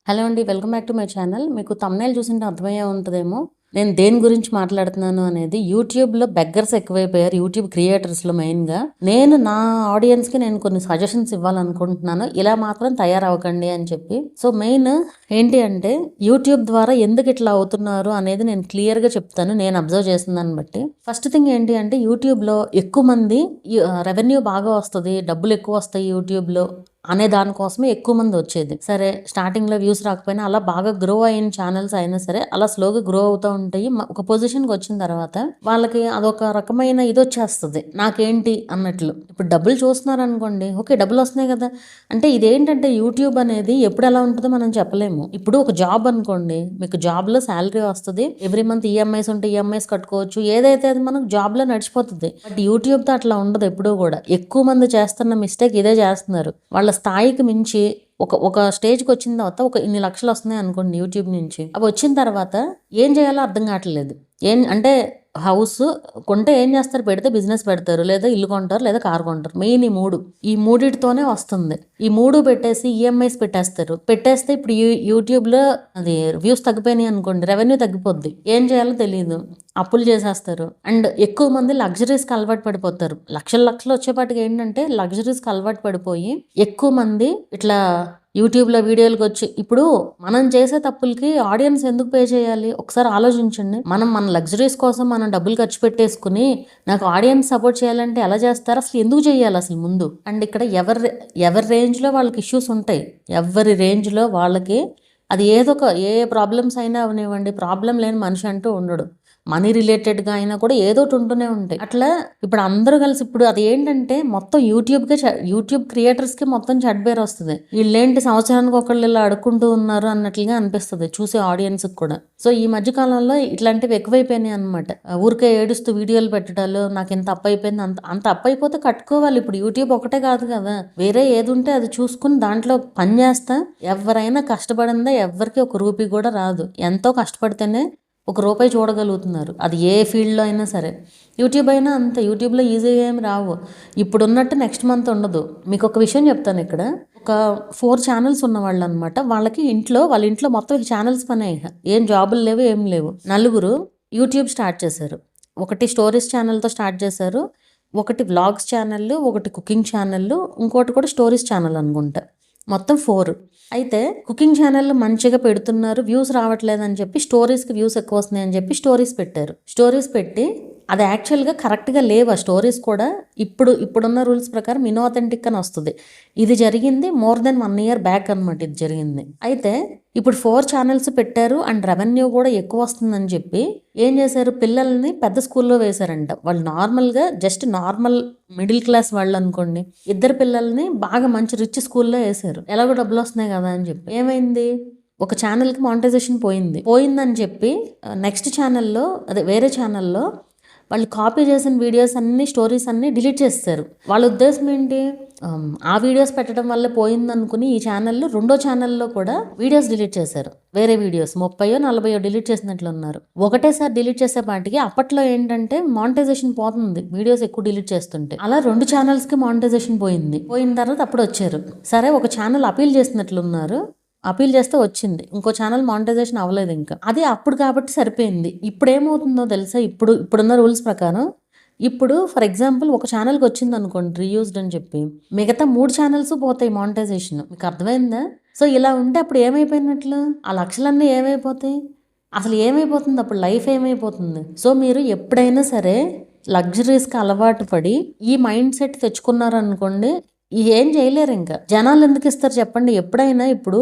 Hello అండి. Welcome back to my channel. మీకు thumbnail చూసింటే అర్థమయ్యే ఉంటదేమో నేను దేని గురించి మాట్లాడుతున్నాను అనేది. యూట్యూబ్‌లో బెగ్గర్స్ ఎక్కువైపోయారు. యూట్యూబ్ క్రియేటర్స్‌లో మెయిన్‌గా. నా ఆడియన్స్‌కి నేను కొన్ని సజెషన్స్ ఇవ్వాలనుకుంటున్నాను. ఇలా మాత్రం తయారవ్వకండి అని చెప్పి. సో, మెయిన్ ఏంటి అంటే యూట్యూబ్ ద్వారా ఎందుకు ఇట్లా అవుతున్నారు అనేది నేను క్లియర్‌గా చెప్తాను. నేను అబ్జర్వ్ చేసిన దాన్ని బట్టి. ఫస్ట్ థింగ్ ఏంటి అంటే యూట్యూబ్‌లో ఎక్కువ మంది రెవెన్యూ బాగా వస్తది. డబ్బులు ఎక్కువ వస్తాయి యూట్యూబ్‌లో అనే దానికోసమే ఎక్కువ మంది వచ్చేది. సరే, స్టార్టింగ్‌లో వ్యూస్ రాకపోయినా అలా బాగా గ్రో అయిన ఛానల్స్ అయినా సరే అలా స్లోగా గ్రో అవుతూ ఉంటాయి. ఒక పొజిషన్‌కి వచ్చిన తర్వాత వాళ్ళకి అదొక రకమైన ఇదొచ్చేస్తది. నాకేంటి అన్నట్లు. ఇప్పుడు డబ్బులు చూస్తున్నారనుకోండి, ఓకే, డబ్బులు వస్తున్నాయి కదా! అంటే ఇదేంటంటే యూట్యూబ్ అనేది ఎప్పుడు ఎలా ఉంటదో మనం చెప్పలేము. ఇప్పుడు ఒక జాబ్ అనుకోండి, మీకు జాబ్‌లో సాలరీ వస్తది. ఎవ్రీ మంత్ ఈఎంఐస్ ఉంటే ఈఎంఐస్ కట్టుకోవచ్చు. ఏదైతే అది మనకు జాబ్‌లో నడిచిపోతది. బట్ యూట్యూబ్‌తో అట్లా ఉండదు ఎప్పుడూ గూడా. ఎక్కువ మంది చేస్తున్న మిస్టేక్ ఇదే చేస్తున్నారు. వాళ్ళ స్థాయికి మించి ఒక స్టేజ్‌కి వచ్చిన తర్వాత ఒక ఇన్ని లక్షలు వస్తున్నాయి అనుకోండి యూట్యూబ్ నుంచి. అవి వచ్చిన తర్వాత ఏం చేయాలో అర్థం కావట్లేదు. అంటే హౌస్ కొంటే ఏం చేస్తారు? పెడితే బిజినెస్ పెడతారు. లేదా ఇల్లు కొంటారు. లేదా కారు కొంటారు. మెయిన్ ఈ 3. ఈ మూడిటితోనే వస్తుంది. ఈ 3 పెట్టేసి ఈఎంఐస్ పెట్టేస్తారు. పెట్టేస్తే ఇప్పుడు యూట్యూబ్‌లో అది వ్యూస్ తగ్గిపోయినాయి అనుకోండి, రెవెన్యూ తగ్గిపోద్ది. ఏం చేయాలో తెలీదు. అప్పులు చేసేస్తారు. అండ్ ఎక్కువ మంది లగ్జరీస్‌కి అలవాటు పడిపోతారు. లక్షలు లక్షలు వచ్చేపాటికి ఏంటంటే లగ్జరీస్‌కి అలవాటు పడిపోయి ఎక్కువ మంది ఇట్లా యూట్యూబ్‌లో వీడియోలకొచ్చి ఇప్పుడు మనం చేసే తప్పులకి ఆడియన్స్ ఎందుకు పే చేయాలి? ఒకసారి ఆలోచించండి. మన లగ్జరీస్ కోసం మనం డబ్బులు ఖర్చు పెట్టేసుకుని, నాకు ఆడియన్స్ సపోర్ట్ చేయాలంటే ఎలా చేస్తారు? అసలు ఎందుకు చేయాలి అసలు ముందు? అండ్ ఇక్కడ ఎవరి రేంజ్‌లో వాళ్ళకి ఇష్యూస్ ఉంటాయి. ఎవరి రేంజ్‌లో వాళ్ళకి అది ఏ ప్రాబ్లమ్స్ అయినా అవనివ్వండి, ప్రాబ్లమ్ లేని మనిషి అంటూ ఉండడు. మనీ రిలేటెడ్‌గా అయినా కూడా ఏదోటి ఉంటూనే ఉంటాయి. అట్లా ఇప్పుడు అందరూ కలిసి ఇప్పుడు అది ఏంటంటే మొత్తం యూట్యూబ్ క్రియేటర్స్‌కి మొత్తం చెడ్డ పేరు వస్తది. వీళ్ళేంటి సంవత్సరానికి ఒకళ్ళు ఇలా అడుక్కుంటూ ఉన్నారు అన్నట్లుగా అనిపిస్తది చూసే ఆడియన్స్‌కి కూడా. సో, ఈ మధ్య కాలంలో ఇట్లాంటివి ఎక్కువైపోయినాయి అన్నమాట. ఊరికే ఏడుస్తూ వీడియోలు పెట్టడాలు, నాకింత అప్పయిపోయింది, అంత అప్పయిపోతే కట్టుకోవాలి. ఇప్పుడు యూట్యూబ్ ఒకటే కాదు కదా! వేరే ఏదుంటే అది చూసుకొని దాంట్లో పని చేస్తా ఎవరైనా కష్టపడిందే ఎవ్వరికీ ఒక రూపీ కూడా రాదు. ఎంతో కష్టపడితేనే ఒక రూపాయి చూడగలుగుతున్నారు. అది ఏ ఫీల్డ్‌లో అయినా సరే. యూట్యూబ్ అయినా అంతే. యూట్యూబ్‌లో ఈజీగా ఏమి రావు. ఇప్పుడున్నట్టు నెక్స్ట్ మంత్ ఉండదు. మీకు ఒక విషయం చెప్తాను ఇక్కడ. ఒక 4 ఛానల్స్ ఉన్నవాళ్ళనమాట. వాళ్ళ ఇంట్లో మొత్తం ఛానల్స్ పనే ఇక. ఏం జాబులు లేవు, ఏం లేవు. నలుగురు యూట్యూబ్ స్టార్ట్ చేశారు. ఒకటి స్టోరీస్ ఛానల్‌తో స్టార్ట్ చేశారు. ఒకటి వ్లాగ్స్ ఛానల్, ఒకటి కుకింగ్ ఛానల్, ఇంకోటి కూడా స్టోరీస్ ఛానల్ అనుకుంటా. మొత్తం 4. అయితే కుకింగ్ ఛానల్ మంచిగా పెడుతున్నారు, వ్యూస్ రావట్లేదని చెప్పి స్టోరీస్‌కి వ్యూస్ ఎక్కువ వస్తున్నాయని చెప్పి స్టోరీస్ పెట్టారు. స్టోరీస్ పెట్టి అది యాక్చువల్‌గా కరెక్ట్‌గా లేవు ఆ స్టోరీస్ కూడా. ఇప్పుడున్న రూల్స్ ప్రకారం ఇన్‌ఆథెంటిక్ అని వస్తది. ఇది జరిగింది మోర్ దెన్ 1 ఇయర్ బ్యాక్ అనమాట ఇది జరిగింది. అయితే ఇప్పుడు 4 ఛానల్స్ పెట్టారు అండ్ రెవెన్యూ కూడా ఎక్కువ వస్తుందని చెప్పి ఏం చేశారు? పిల్లల్ని పెద్ద స్కూల్‌లో వేశారంట. వాళ్ళు జస్ట్ నార్మల్ మిడిల్ క్లాస్ వాళ్ళు అనుకోండి. ఇద్దరు పిల్లల్ని బాగా మంచి రిచ్ స్కూల్‌లో వేశారు. ఎలాగో డబ్బులు వస్తున్నాయి కదా అని చెప్పి. ఏమైంది? ఒక ఛానల్‌కి మానిటైజేషన్ పోయిందని చెప్పి నెక్స్ట్ ఛానల్‌లో వేరే ఛానల్‌లో వాళ్ళు కాపీ చేసిన వీడియోస్ అన్నీ, స్టోరీస్ అన్నీ డిలీట్ చేసేసారు. వాళ్ళ ఉద్దేశం ఏంటి? ఆ వీడియోస్ పెట్టడం వల్ల పోయిందనుకుని ఈ ఛానల్‌లో రెండో ఛానల్‌లో కూడా వీడియోస్ డిలీట్ చేశారు. వేరే వీడియోస్ 30 40 డిలీట్ చేసినట్లున్నారు. ఒకటేసారి డిలీట్ చేసేపాటికి అప్పట్లో ఏంటంటే మానిటైజేషన్ పోతుంది వీడియోస్ ఎక్కువ డిలీట్ చేస్తుంటే. అలా 2 ఛానల్స్‌కి మానిటైజేషన్ పోయింది. పోయిన తర్వాత అప్పుడు వచ్చారు. సరే, ఒక ఛానల్ అపీల్ చేసినట్లున్నారు. అపీల్ చేస్తే వచ్చింది. ఇంకో ఛానల్ మానిటైజేషన్ అవ్వలేదు ఇంకా. అది అప్పుడు కాబట్టి సరిపోయింది. ఇప్పుడు ఏమవుతుందో తెలుసా? ఇప్పుడున్న రూల్స్ ప్రకారం ఇప్పుడు ఫర్ ఎగ్జాంపుల్ ఒక ఛానల్‌కి వచ్చిందనుకోండి రీయూజ్డ్ అని చెప్పి, మిగతా 3 ఛానల్స్ పోతాయి మానిటైజేషన్. మీకు అర్థమైందా? సో, ఇలా ఉంటే అప్పుడు ఏమైపోయినట్లు? ఆ లక్షలన్నీ ఏమైపోతాయి? అసలు ఏమైపోతుంది అప్పుడు? లైఫ్ ఏమైపోతుంది? సో, మీరు ఎప్పుడైనా సరే లగ్జరీస్‌కి అలవాటు పడి ఈ మైండ్ సెట్ తెచ్చుకున్నారనుకోండి, ఏం చేయలేరు ఇంకా. జనాలు ఎందుకు ఇస్తారు చెప్పండి? ఎప్పుడైనా ఇప్పుడు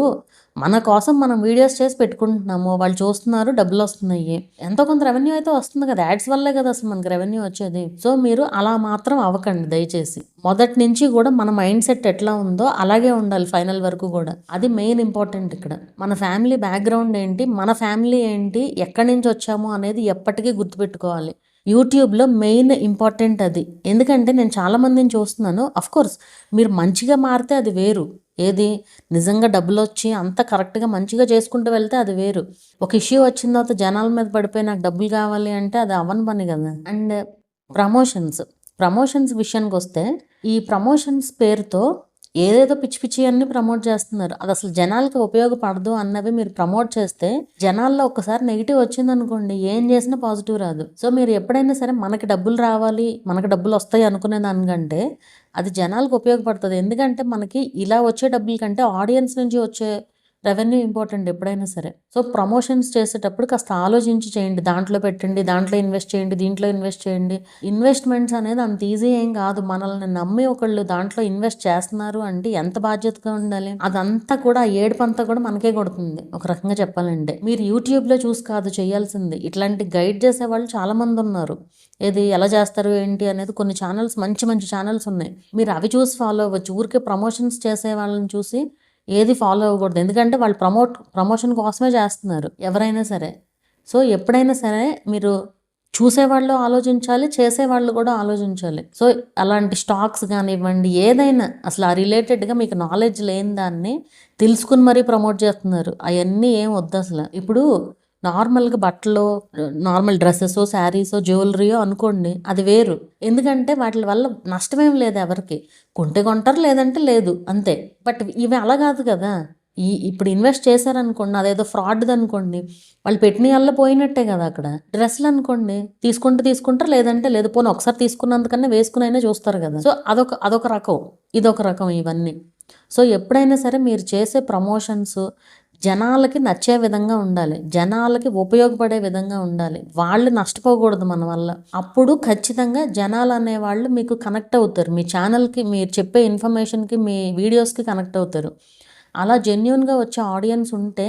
మన కోసం మనం వీడియోస్ చేసి పెట్టుకుంటున్నాము. వాళ్ళు చూస్తున్నారు, డబ్బులు వస్తున్నాయి. ఎంతో కొంత రెవెన్యూ అయితే వస్తుంది కదా! యాడ్స్ వల్లే కదా అసలు మనకి రెవెన్యూ వచ్చేది. సో, మీరు అలా మాత్రం అవ్వకండి దయచేసి. మొదటి నుంచి కూడా మన మైండ్ సెట్ ఎట్లా ఉందో అలాగే ఉండాలి ఫైనల్ వరకు కూడా. అది మెయిన్ ఇంపార్టెంట్ ఇక్కడ. మన ఫ్యామిలీ బ్యాక్గ్రౌండ్ ఏంటి, మన ఫ్యామిలీ ఏంటి, ఎక్కడి నుంచి వచ్చాము అనేది ఎప్పటికీ గుర్తుపెట్టుకోవాలి. యూట్యూబ్‌లో మెయిన్ ఇంపార్టెంట్ అది. ఎందుకంటే నేను చాలామందిని చూస్తున్నాను. అఫ్‌కోర్స్ మీరు మంచిగా మారితే అది వేరు. ఏది నిజంగా డబ్బులొచ్చి అంత కరెక్ట్‌గా మంచిగా చేసుకుంటూ వెళ్తే అది వేరు. ఒక ఇష్యూ వచ్చిన తర్వాత జనాల మీద పడిపోయి నాకు డబ్బులు కావాలి అంటే అది అవ్వని పని కదా! అండ్ ప్రమోషన్స్ విషయానికొస్తే ఈ ప్రమోషన్స్ పేరుతో ఏదేదో పిచ్చి పిచ్చి అన్ని ప్రమోట్ చేస్తున్నారు. అది అసలు జనాలకి ఉపయోగపడదు అన్నవి మీరు ప్రమోట్ చేస్తే జనాల్లో ఒక్కసారి నెగిటివ్ వచ్చిందనుకోండి ఏం చేసినా పాజిటివ్ రాదు. సో మీరు ఎప్పుడైనా సరే మనకి డబ్బులు రావాలి, మనకి డబ్బులు వస్తాయి అనుకునే దానికంటే అది జనాలకు ఉపయోగపడుతుంది. ఎందుకంటే మనకి ఇలా వచ్చే డబ్బుల కంటే ఆడియన్స్ నుంచి వచ్చే రెవెన్యూ ఇంపార్టెంట్ ఎప్పుడైనా సరే. సో ప్రమోషన్స్ చేసేటప్పుడు కాస్త ఆలోచించి చేయండి. దాంట్లో పెట్టండి, దాంట్లో ఇన్వెస్ట్ చేయండి, దీంట్లో ఇన్వెస్ట్ చేయండి. ఇన్వెస్ట్మెంట్స్ అనేది అంత ఈజీ ఏం కాదు. మనల్ని నమ్మి ఒకళ్ళు దాంట్లో ఇన్వెస్ట్ చేస్తున్నారు అంటే ఎంత బాధ్యతగా ఉండాలి. అదంతా కూడా ఏడుపంతా కూడా మనకే కొడుతుంది ఒక రకంగా చెప్పాలంటే. మీరు యూట్యూబ్లో చూసి కాదు చేయాల్సింది. ఇట్లాంటి గైడ్ చేసే వాళ్ళు చాలా మంది ఉన్నారు. ఏది ఎలా చేస్తారు ఏంటి అనేది కొన్ని ఛానల్స్ మంచి మంచి ఛానల్స్ ఉన్నాయి. మీరు అవి చూసి ఫాలో అవ్వచ్చు. ఊరికే ప్రమోషన్స్ చేసే వాళ్ళని చూసి ఏది ఫాలో అవ్వకూడదు. ఎందుకంటే వాళ్ళు ప్రమోషన్ కోసమే చేస్తున్నారు ఎవరైనా సరే. సో ఎప్పుడైనా సరే మీరు చూసేవాళ్ళు ఆలోచించాలి, చేసేవాళ్ళు కూడా ఆలోచించాలి. సో అలాంటి స్టాక్స్ కానివ్వండి, ఏదైనా అసలు ఆ రిలేటెడ్గా మీకు నాలెడ్జ్ లేని దాన్ని తెలుసుకుని మరీ ప్రమోట్ చేస్తున్నారు. అవన్నీ ఏం వద్దు అసలు. ఇప్పుడు నార్మల్గా బట్టలు, నార్మల్ డ్రెస్సెస్, శారీస్, జ్యువెలరీయో అనుకోండి, అది వేరు. ఎందుకంటే వాటి వల్ల నష్టమేం లేదు ఎవరికి. కొంటే కొంటారు, లేదంటే లేదు అంతే. బట్ ఇవి అలా కాదు కదా. ఇప్పుడు ఇన్వెస్ట్ చేశారనుకోండి, అదేదో ఫ్రాడ్ది అనుకోండి, వాళ్ళు పెట్టిన వల్ల పోయినట్టే కదా. అక్కడ డ్రెస్సులు అనుకోండి, తీసుకుంటారు, లేదంటే లేదు. పోనీ ఒకసారి తీసుకున్నందుకన్నా వేసుకునైనా చూస్తారు కదా. సో అదొక రకం, ఇదొక రకం ఇవన్నీ. సో ఎప్పుడైనా సరే మీరు చేసే ప్రమోషన్స్ జనాలకి నచ్చే విధంగా ఉండాలి, జనాలకి ఉపయోగపడే విధంగా ఉండాలి. వాళ్ళు నష్టపోకూడదు మన వల్ల. అప్పుడు ఖచ్చితంగా జనాలు అనేవాళ్ళు మీకు కనెక్ట్ అవుతారు. మీ ఛానల్కి, మీరు చెప్పే ఇన్ఫర్మేషన్కి, మీ వీడియోస్కి కనెక్ట్ అవుతారు. అలా జెన్యున్గా వచ్చే ఆడియన్స్ ఉంటే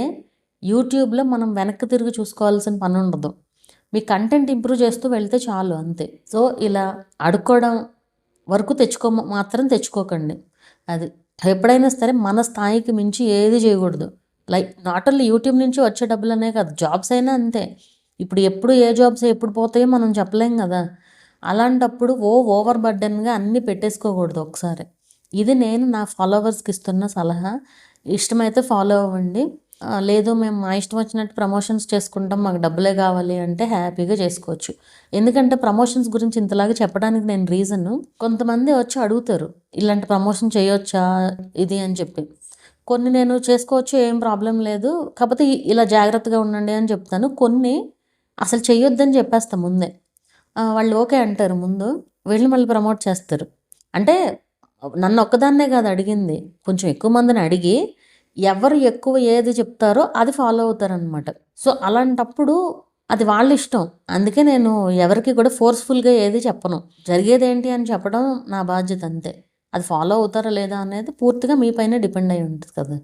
యూట్యూబ్లో మనం వెనక్కి తిరిగి చూసుకోవాల్సిన పని ఉండదు. మీ కంటెంట్ ఇంప్రూవ్ చేస్తూ వెళ్తే చాలు అంతే. సో ఇలా అడుక్కోవడం వరకు మాత్రం తెచ్చుకోకండి. అది ఎప్పుడైనా సరే మన స్థాయికి మించి ఏది చేయకూడదు. లైక్ నాట్ ఓన్లీ యూట్యూబ్ నుంచి వచ్చే డబ్బులనే కాదు, జాబ్స్ అయినా అంతే. ఇప్పుడు ఎప్పుడు ఏ జాబ్స్ ఎప్పుడు పోతాయో మనం చెప్పలేం కదా. అలాంటప్పుడు ఓవర్ బర్డెన్గా అన్నీ పెట్టేసుకోకూడదు ఒకసారి. ఇది నేను నా ఫాలోవర్స్కి ఇస్తున్న సలహా. ఇష్టమైతే ఫాలో అవ్వండి. లేదు మేము మా ఇష్టం వచ్చినట్టు ప్రమోషన్స్ చేసుకుంటాం, మాకు డబ్బులే కావాలి అంటే హ్యాపీగా చేసుకోవచ్చు. ఎందుకంటే ప్రమోషన్స్ గురించి ఇంతలాగా చెప్పడానికి నేను రీజను, కొంతమంది వచ్చి అడుగుతారు ఇలాంటి ప్రమోషన్ చేయొచ్చా ఇది అని చెప్పి. కొన్ని నేను చేసుకోవచ్చు, ఏం ప్రాబ్లం లేదు, కాకపోతే ఇలా జాగ్రత్తగా ఉండండి అని చెప్తాను. కొన్ని అసలు చెయ్యొద్దని చెప్పేస్తాం ముందే. వాళ్ళు ఓకే అంటారు ముందు, వెళ్ళి మళ్ళీ ప్రమోట్ చేస్తారు. అంటే నన్ను ఒక్కదాన్నే కాదు అడిగింది, కొంచెం ఎక్కువ మందిని అడిగి ఎవరు ఎక్కువ ఏది చెప్తారో అది ఫాలో అవుతారనమాట. సో అలాంటప్పుడు అది వాళ్ళ ఇష్టం. అందుకే నేను ఎవరికి కూడా ఫోర్స్ఫుల్గా ఏది చెప్పను. జరిగేది ఏంటి అని చెప్పడం నా బాధ్యత అంతే. అది ఫాలో అవుతారా లేదా అనేది పూర్తిగా మీ పైన డిపెండ్ అయి ఉంటుంది కదా.